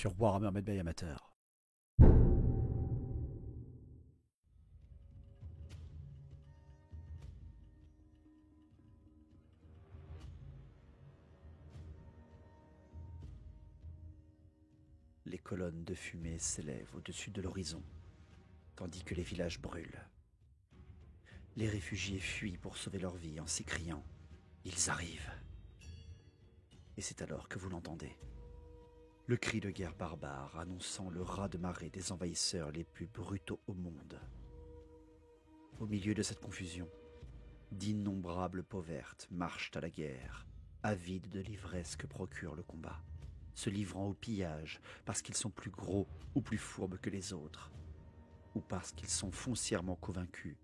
sur Warhammer Medbay Amateur. Les colonnes de fumée s'élèvent au-dessus de l'horizon, tandis que les villages brûlent. Les réfugiés fuient pour sauver leur vie en s'écriant « Ils arrivent !» Et c'est alors que vous l'entendez. Le cri de guerre barbare annonçant le raz-de-marée des envahisseurs les plus brutaux au monde. Au milieu de cette confusion, d'innombrables peaux vertes marchent à la guerre, avides de l'ivresse que procure le combat, se livrant au pillage parce qu'ils sont plus gros ou plus fourbes que les autres, ou parce qu'ils sont foncièrement convaincus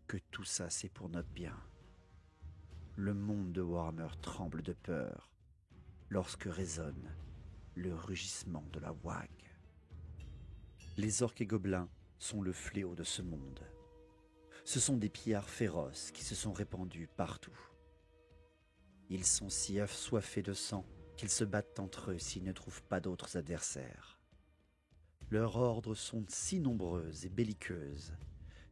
que tout ça c'est pour notre bien. Le monde de Warhammer tremble de peur lorsque résonne le rugissement de la WAG. Les orques et gobelins sont le fléau de ce monde. Ce sont des pillards féroces qui se sont répandus partout. Ils sont si assoiffés de sang qu'ils se battent entre eux s'ils ne trouvent pas d'autres adversaires. Leurs ordres sont si nombreuses et belliqueuses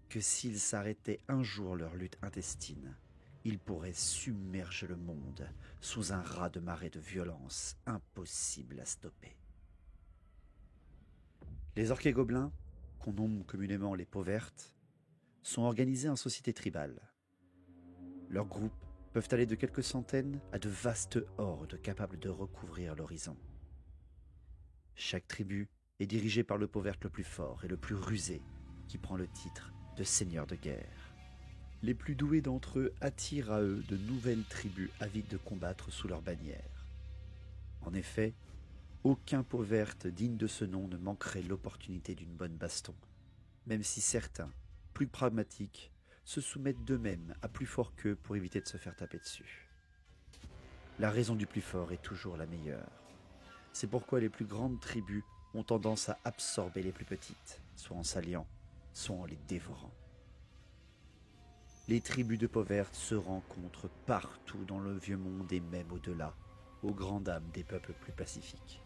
que s'ils s'arrêtaient un jour leur lutte intestine, ils pourraient submerger le monde sous un raz-de-marée de violence impossible à stopper. Les orques et gobelins, qu'on nomme communément les peaux vertes, sont organisés en sociétés tribales. Leurs groupes peuvent aller de quelques centaines à de vastes hordes capables de recouvrir l'horizon. Chaque tribu est dirigée par le peau verte le plus fort et le plus rusé, qui prend le titre de seigneur de guerre. Les plus doués d'entre eux attirent à eux de nouvelles tribus avides de combattre sous leur bannière. En effet, aucun peau verte digne de ce nom ne manquerait l'opportunité d'une bonne baston, même si certains, plus pragmatiques, se soumettent d'eux-mêmes à plus fort qu'eux pour éviter de se faire taper dessus. La raison du plus fort est toujours la meilleure. C'est pourquoi les plus grandes tribus ont tendance à absorber les plus petites, soit en s'alliant, soit en les dévorant. Les tribus de peau verte se rencontrent partout dans le vieux monde et même au-delà, aux grandes dames des peuples plus pacifiques.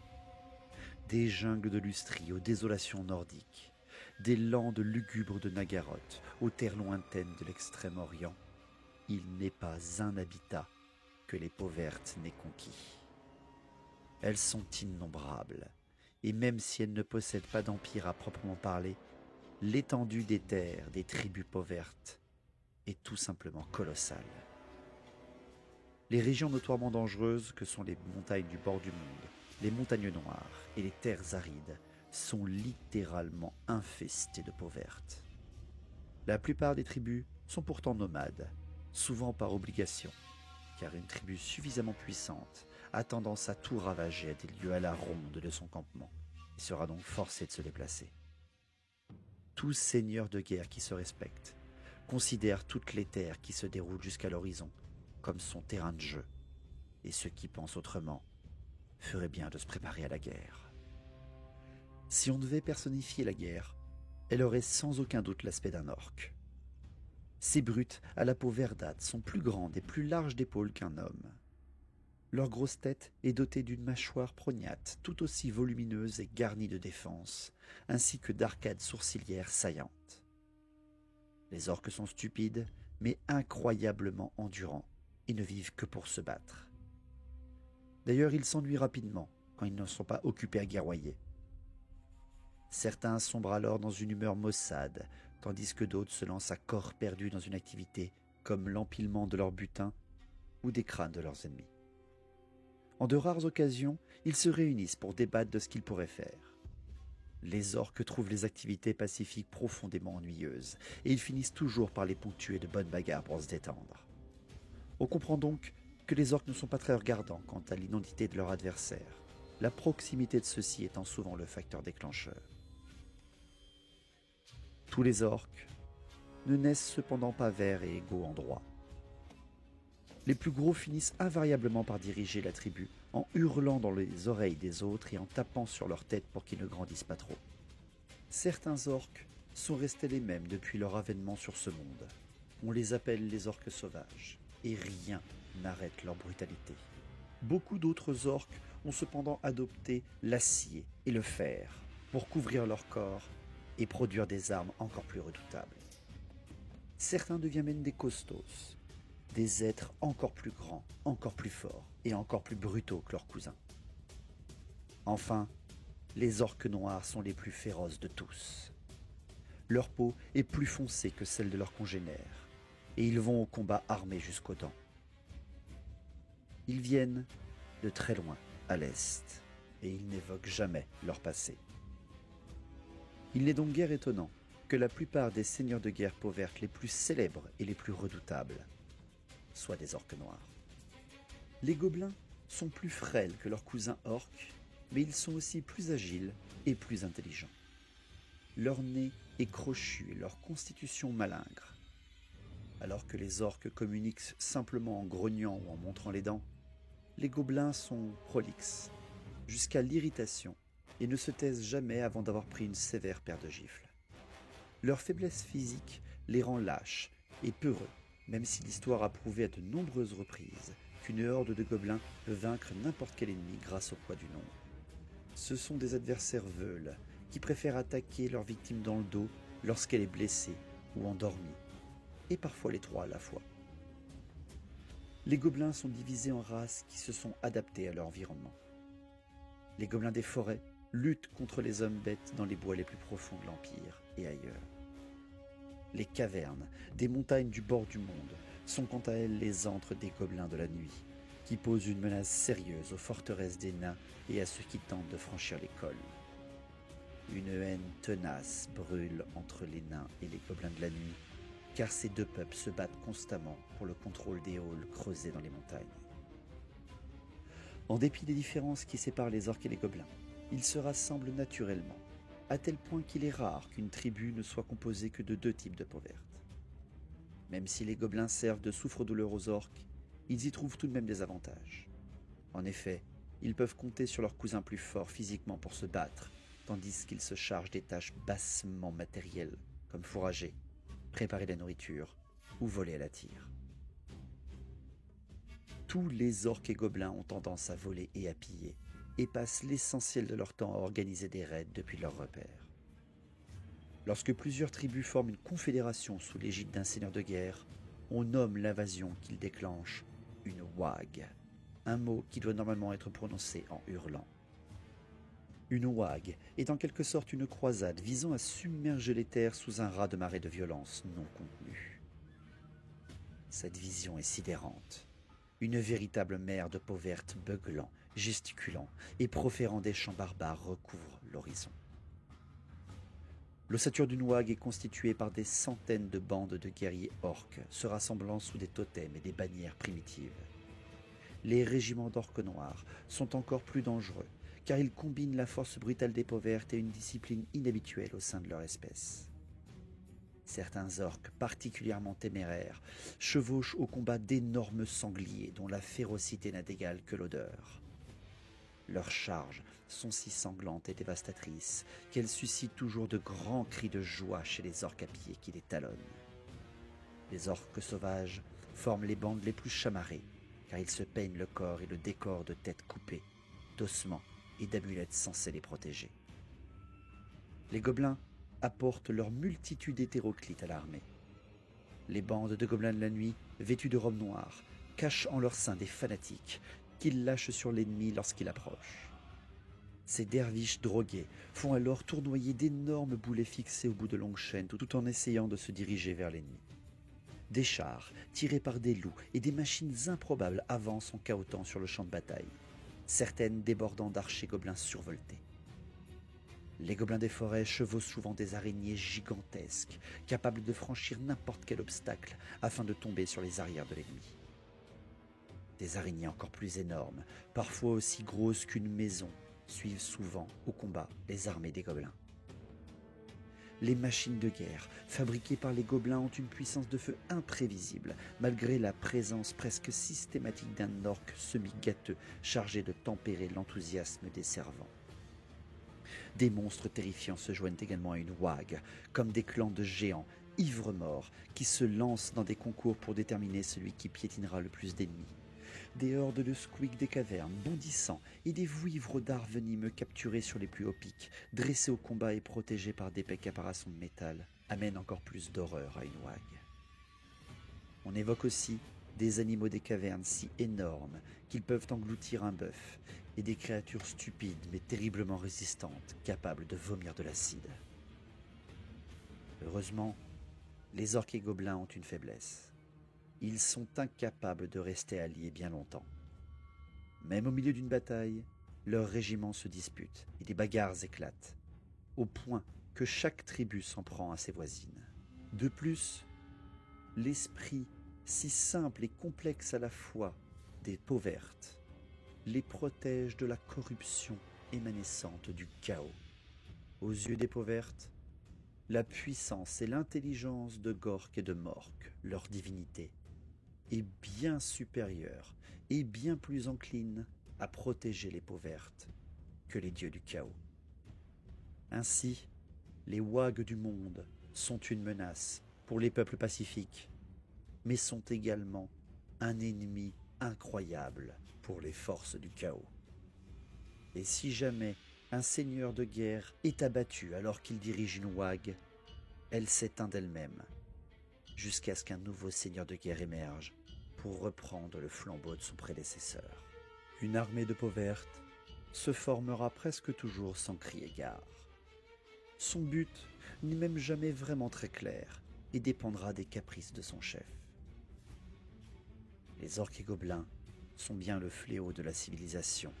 Des jungles de Lustrie aux désolations nordiques, des landes lugubres de Nagaroth aux terres lointaines de l'Extrême-Orient, il n'est pas un habitat que les peaux vertes n'aient conquis. Elles sont innombrables, et même si elles ne possèdent pas d'empire à proprement parler, l'étendue des terres des tribus peaux vertes est tout simplement colossale. Les régions notoirement dangereuses que sont les montagnes du bord du monde, les montagnes noires et les terres arides sont littéralement infestées de peaux vertes. La plupart des tribus sont pourtant nomades, souvent par obligation, car une tribu suffisamment puissante a tendance à tout ravager à des lieux à la ronde de son campement et sera donc forcée de se déplacer. Tout seigneur de guerre qui se respecte considère toutes les terres qui se déroulent jusqu'à l'horizon comme son terrain de jeu, et ceux qui pensent autrement feraient bien de se préparer à la guerre. Si on devait personnifier la guerre, elle aurait sans aucun doute l'aspect d'un orque. Ces brutes à la peau verdâtre sont plus grandes et plus larges d'épaules qu'un homme. Leur grosse tête est dotée d'une mâchoire prognate tout aussi volumineuse et garnie de défense, ainsi que d'arcades sourcilières saillantes. Les orques sont stupides, mais incroyablement endurants, et ne vivent que pour se battre. D'ailleurs, ils s'ennuient rapidement quand ils ne sont pas occupés à guerroyer. Certains sombrent alors dans une humeur maussade, tandis que d'autres se lancent à corps perdu dans une activité comme l'empilement de leur butin ou des crânes de leurs ennemis. En de rares occasions, ils se réunissent pour débattre de ce qu'ils pourraient faire. Les orques trouvent les activités pacifiques profondément ennuyeuses, et ils finissent toujours par les ponctuer de bonnes bagarres pour se détendre. On comprend donc que les orques ne sont pas très regardants quant à l'innocité de leur adversaire, la proximité de ceux-ci étant souvent le facteur déclencheur. Tous les orques ne naissent cependant pas verts et égaux en droit. Les plus gros finissent invariablement par diriger la tribu en hurlant dans les oreilles des autres et en tapant sur leur tête pour qu'ils ne grandissent pas trop. Certains orques sont restés les mêmes depuis leur avènement sur ce monde. On les appelle les orques sauvages, et rien n'arrête leur brutalité. Beaucoup d'autres orques ont cependant adopté l'acier et le fer pour couvrir leur corps et produire des armes encore plus redoutables. Certains deviennent même des costos, des êtres encore plus grands, encore plus forts et encore plus brutaux que leurs cousins. Enfin, les orques noirs sont les plus féroces de tous. Leur peau est plus foncée que celle de leurs congénères, et ils vont au combat armés jusqu'aux dents. Ils viennent de très loin à l'est, et ils n'évoquent jamais leur passé. Il n'est donc guère étonnant que la plupart des seigneurs de guerre peau verte les plus célèbres et les plus redoutables soient des orques noirs. Les gobelins sont plus frêles que leurs cousins orques, mais ils sont aussi plus agiles et plus intelligents. Leur nez est crochu et leur constitution malingre. Alors que les orques communiquent simplement en grognant ou en montrant les dents, les gobelins sont prolixes, jusqu'à l'irritation, et ne se taisent jamais avant d'avoir pris une sévère paire de gifles. Leur faiblesse physique les rend lâches et peureux, même si l'histoire a prouvé à de nombreuses reprises qu'une horde de gobelins peut vaincre n'importe quel ennemi grâce au poids du nombre. Ce sont des adversaires veules qui préfèrent attaquer leur victime dans le dos lorsqu'elle est blessée ou endormie, et parfois les trois à la fois. Les gobelins sont divisés en races qui se sont adaptées à leur environnement. Les gobelins des forêts luttent contre les hommes bêtes dans les bois les plus profonds de l'Empire et ailleurs. Les cavernes des montagnes du bord du monde sont quant à elles les antres des gobelins de la nuit, qui posent une menace sérieuse aux forteresses des nains et à ceux qui tentent de franchir les cols. Une haine tenace brûle entre les nains et les gobelins de la nuit, car ces deux peuples se battent constamment pour le contrôle des halls creusés dans les montagnes. En dépit des différences qui séparent les orques et les gobelins, ils se rassemblent naturellement, à tel point qu'il est rare qu'une tribu ne soit composée que de deux types de peau verte. Même si les gobelins servent de souffre-douleur aux orques, ils y trouvent tout de même des avantages. En effet, ils peuvent compter sur leurs cousins plus forts physiquement pour se battre, tandis qu'ils se chargent des tâches bassement matérielles, comme fourrager, préparer la nourriture ou voler à la tire. Tous les orques et gobelins ont tendance à voler et à piller, et passent l'essentiel de leur temps à organiser des raids depuis leurs repères. Lorsque plusieurs tribus forment une confédération sous l'égide d'un seigneur de guerre, on nomme l'invasion qu'ils déclenchent une wag, un mot qui doit normalement être prononcé en hurlant. Une wag est en quelque sorte une croisade visant à submerger les terres sous un raz-de-marée de violence non contenue. Cette vision est sidérante. Une véritable mer de peau verte beuglant, gesticulant et proférant des chants barbares recouvre l'horizon. L'ossature d'une wag est constituée par des centaines de bandes de guerriers orques se rassemblant sous des totems et des bannières primitives. Les régiments d'orques noirs sont encore plus dangereux, car ils combinent la force brutale des peaux vertes et une discipline inhabituelle au sein de leur espèce. Certains orques particulièrement téméraires chevauchent au combat d'énormes sangliers dont la férocité n'a d'égal que l'odeur. Leurs charges sont si sanglantes et dévastatrices qu'elles suscitent toujours de grands cris de joie chez les orques à pied qui les talonnent. Les orques sauvages forment les bandes les plus chamarrées, car ils se peignent le corps et le décorent de têtes coupées, d'ossements et d'amulettes censées les protéger. Les gobelins apportent leur multitude hétéroclite à l'armée. Les bandes de gobelins de la nuit, vêtus de robes noires, cachent en leur sein des fanatiques qu'ils lâchent sur l'ennemi lorsqu'il approche. Ces derviches drogués font alors tournoyer d'énormes boulets fixés au bout de longues chaînes tout en essayant de se diriger vers l'ennemi. Des chars, tirés par des loups et des machines improbables avancent en cahotant sur le champ de bataille, certaines débordant d'archers gobelins survoltés. Les gobelins des forêts chevauchent souvent des araignées gigantesques, capables de franchir n'importe quel obstacle afin de tomber sur les arrières de l'ennemi. Des araignées encore plus énormes, parfois aussi grosses qu'une maison, suivent souvent au combat les armées des gobelins. Les machines de guerre fabriquées par les gobelins ont une puissance de feu imprévisible, malgré la présence presque systématique d'un orque semi-gâteux chargé de tempérer l'enthousiasme des servants. Des monstres terrifiants se joignent également à une wag, comme des clans de géants, ivres morts, qui se lancent dans des concours pour déterminer celui qui piétinera le plus d'ennemis. des hordes de squeaks des cavernes bondissant et des vouivres d'art venimeux capturés sur les plus hauts pics, dressés au combat et protégés par d'épais caparaçons de métal, amènent encore plus d'horreur à une wag. On évoque aussi des animaux des cavernes si énormes qu'ils peuvent engloutir un bœuf, et des créatures stupides mais terriblement résistantes, capables de vomir de l'acide. Heureusement, les orques et gobelins ont une faiblesse. Ils sont incapables de rester alliés bien longtemps. Même au milieu d'une bataille, leurs régiments se disputent et des bagarres éclatent, au point que chaque tribu s'en prend à ses voisines. De plus, l'esprit si simple et complexe à la fois des peaux vertes les protège de la corruption émanescente du chaos. Aux yeux des peaux vertes, la puissance et l'intelligence de Gork et de Mork, leur divinité, est bien supérieure et bien plus encline à protéger les peaux vertes que les dieux du chaos. Ainsi, les wags du monde sont une menace pour les peuples pacifiques, mais sont également un ennemi incroyable pour les forces du chaos. Et si jamais un seigneur de guerre est abattu alors qu'il dirige une wag, elle s'éteint d'elle-même, jusqu'à ce qu'un nouveau seigneur de guerre émerge pour reprendre le flambeau de son prédécesseur. Une armée de peaux vertes se formera presque toujours sans crier gare. Son but n'est même jamais vraiment très clair et dépendra des caprices de son chef. Les orques et gobelins sont bien le fléau de la civilisation,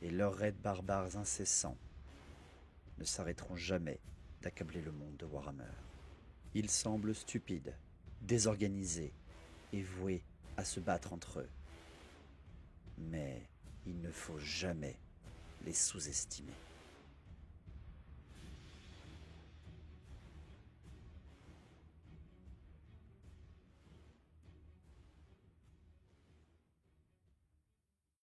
et leurs raids barbares incessants ne s'arrêteront jamais d'accabler le monde de Warhammer. Ils semblent stupides, désorganisés et voués à se battre entre eux. Mais il ne faut jamais les sous-estimer.